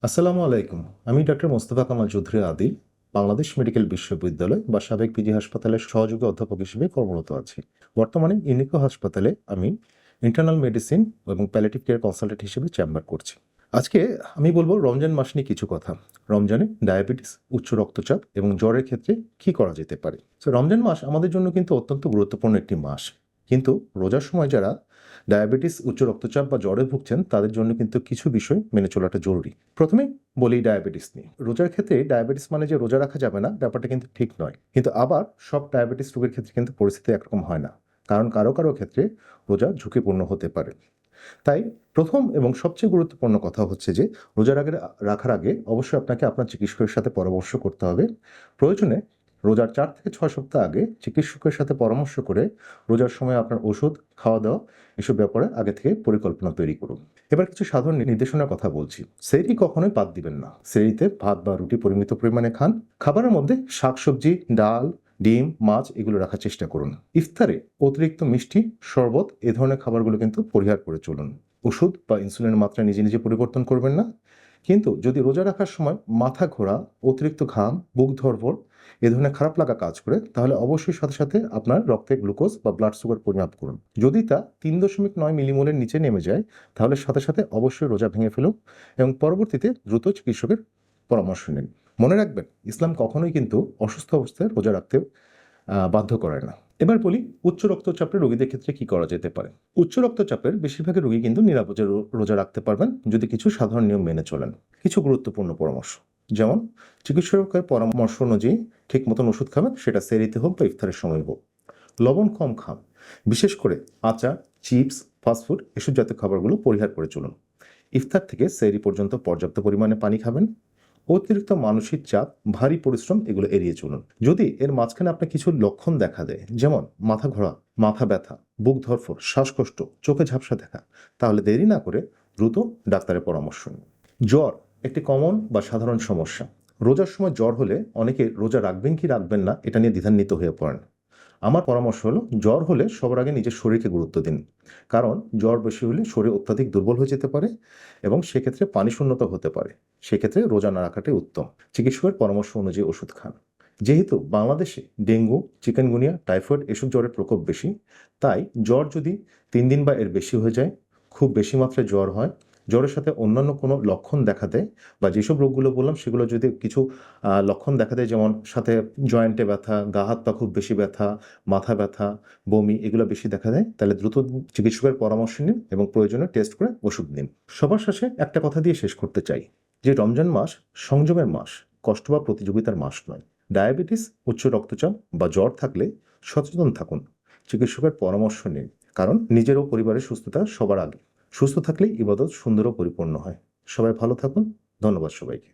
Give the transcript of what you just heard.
আসসালামু আলাইকুম। আমি ডক্টর মোস্তফা কামাল চৌধুরী আদিল, বাংলাদেশ মেডিকেল বিশ্ববিদ্যালয় বা সাবেক পিজি হাসপাতালের সহযোগী অধ্যাপক হিসেবে কর্মরত আছি। বর্তমানে ইউনিকো হাসপাতালে আমি ইন্টারনাল মেডিসিন এবং প্যালিয়েটিভ কেয়ার কনসালটেন্ট হিসেবে চেম্বার করছি। আজকে আমি বলবো রমজান মাস নিয়ে কিছু কথা। রমজানে ডায়াবেটিস, উচ্চ রক্তচাপ এবং জ্বরের ক্ষেত্রে কি করা যেতে পারে। রমজান মাস আমাদের জন্য কিন্তু অত্যন্ত গুরুত্বপূর্ণ একটি মাস। কিন্তু রোজার সময় যারা ডায়াবেটিস, উচ্চ রক্তচাপ বা জ্বরে ভুগছেন তাদের জন্য কিন্তু কিছু বিষয় মেনে চলাটা জরুরি। প্রথমেই বলি ডায়াবেটিস নিয়ে। রোজার ক্ষেত্রে ডায়াবেটিস মানে যে রোজা রাখা যাবে না, ব্যাপারটা কিন্তু ঠিক নয়। কিন্তু আবার সব ডায়াবেটিস রোগীর ক্ষেত্রে কিন্তু পরিস্থিতি একরকম হয় না। কারণ কারো কারো ক্ষেত্রে রোজা ঝুঁকিপূর্ণ হতে পারে। তাই প্রথম এবং সবচেয়ে গুরুত্বপূর্ণ কথা হচ্ছে যে রাখার আগে অবশ্যই আপনাকে আপনার চিকিৎসকের সাথে পরামর্শ করতে হবে। প্রয়োজনে রোজার 4 থেকে 6 সপ্তাহ আগে চিকিৎসকের সাথে পরামর্শ করে রোজার সময় আপনার ওষুধ, খাওয়া দাওয়া এসব ব্যাপারে আগে থেকে পরিকল্পনা তৈরি করুন। এবার কিছু সাধারণ নির্দেশনার কথা বলছি। সেহরি কখনোই বাদ দিবেন না। সেহরিতে ভাত বা রুটি পরিমিত পরিমাণে খান। খাবারের মধ্যে শাকসবজি, ডাল, ডিম, মাছ এগুলো রাখার চেষ্টা করুন। ইফতারে অতিরিক্ত মিষ্টি, শরবত এ ধরনের খাবারগুলো কিন্তু পরিহার করে চলুন। ওষুধ বা ইনসুলিনের মাত্রা নিজে নিজে পরিবর্তন করবেন না। কিন্তু যদি রোজা রাখার সময় মাথা ঘোরা, অতিরিক্ত ঘাম, বুক ধড়ফড় এ ধরনের খারাপ লাগা কাজ করে, তাহলে অবশ্যই সাথে সাথে আপনার রক্তে গ্লুকোজ বা ব্লাড সুগার পরিমাপ করুন। যদি তা 3.9 মিলিমোলের নিচে নেমে যায়, তাহলে সাথে সাথে অবশ্যই রোজা ভেঙে ফেলুন এবং পরবর্তীতে দ্রুত চিকিৎসকের পরামর্শ নিন। মনে রাখবেন, ইসলাম কখনোই কিন্তু অসুস্থ অবস্থায় রোজা রাখতে বাধ্য করে না। এবার বলি উচ্চ রক্তচাপের রোগীদের ক্ষেত্রে কি করা যেতে পারে। উচ্চ রক্তচাপের বেশিরভাগই রোগী কিন্তু নিরাপদে রোজা রাখতে পারবেন যদি কিছু সাধারণ নিয়ম মেনে চলেন। কিছু গুরুত্বপূর্ণ পরামর্শ, যেমন চিকিৎসকের পরামর্শ অনুযায়ী ঠিক মতন ওষুধ খাবেন, সেটা সেহরিতে হোক বা ইফতারের সময় হোক। লবণ কম খান, বিশেষ করে আচার, চিপস, ফাস্টফুড এসব জাতীয় খাবারগুলো পরিহার করে চলুন। ইফতার থেকে সেহরি পর্যন্ত পর্যাপ্ত পরিমাণে পানি খাবেন। অতিরিক্ত মানসিক চাপ, ভারী পরিশ্রম এগুলো এড়িয়ে চলুন। যদি এর মাঝখানে আপনার কিছু লক্ষণ দেখা দেয়, যেমন মাথা ঘোরা, মাথা ব্যথা, বুক ধড়ফড়, শ্বাসকষ্ট, চোখে ঝাপসা দেখা, তাহলে দেরি না করে দ্রুত ডাক্তারের পরামর্শ নিন। জ্বর একটি কমন বা সাধারণ সমস্যা। রোজার সময় জ্বর হলে অনেকে রোজা রাখবেন কি রাখবেন না এটা নিয়ে দ্বিধান্বিত হয়ে পড়েন। আমার পরামর্শ হলো, জ্বর হলে সবার আগে নিজের শরীরকে গুরুত্ব দিন। কারণ জ্বর বেশি হলে শরীর অত্যাধিক দুর্বল হয়ে যেতে পারে এবং সেক্ষেত্রে পানি শূন্যতা হতে পারে। সেক্ষেত্রে রোজা না রাখাটাই উত্তম। চিকিৎসকের পরামর্শ অনুযায়ী ওষুধ খান। যেহেতু বাংলাদেশে ডেঙ্গু, চিকেনগুনিয়া, টাইফয়েড এসব জ্বরের প্রকোপ বেশি, তাই জ্বর যদি 3 দিন বা এর বেশি হয়ে যায়, খুব বেশি মাত্রায় জ্বর হয়, জ্বরের সাথে অন্যান্য কোনো লক্ষণ দেখা দেয় বা যেসব রোগগুলো বললাম সেগুলো যদি কিছু লক্ষণ দেখা দেয়, যেমন সাথে জয়েন্টে ব্যথা, গা হাত পা খুব বেশি ব্যথা, মাথা ব্যথা, বমি এগুলো বেশি দেখা দেয়, তাহলে দ্রুত চিকিৎসকের পরামর্শ নিন এবং প্রয়োজনে টেস্ট করে ওষুধ নিন। সবার শেষে একটা কথা দিয়ে শেষ করতে চাই যে রমজান মাস সংযমের মাস, কষ্ট বা প্রতিযোগিতার মাস নয়। ডায়াবেটিস, উচ্চ রক্তচাপ বা জ্বর থাকলে সচেতন থাকুন, চিকিৎসকের পরামর্শ নিন। কারণ নিজের ও পরিবারের সুস্থতা সবার আগে। সুস্থ থাকলেই ইবাদত সুন্দর ও পরিপূর্ণ হয়। সবাই ভালো থাকুন। ধন্যবাদ সবাইকে।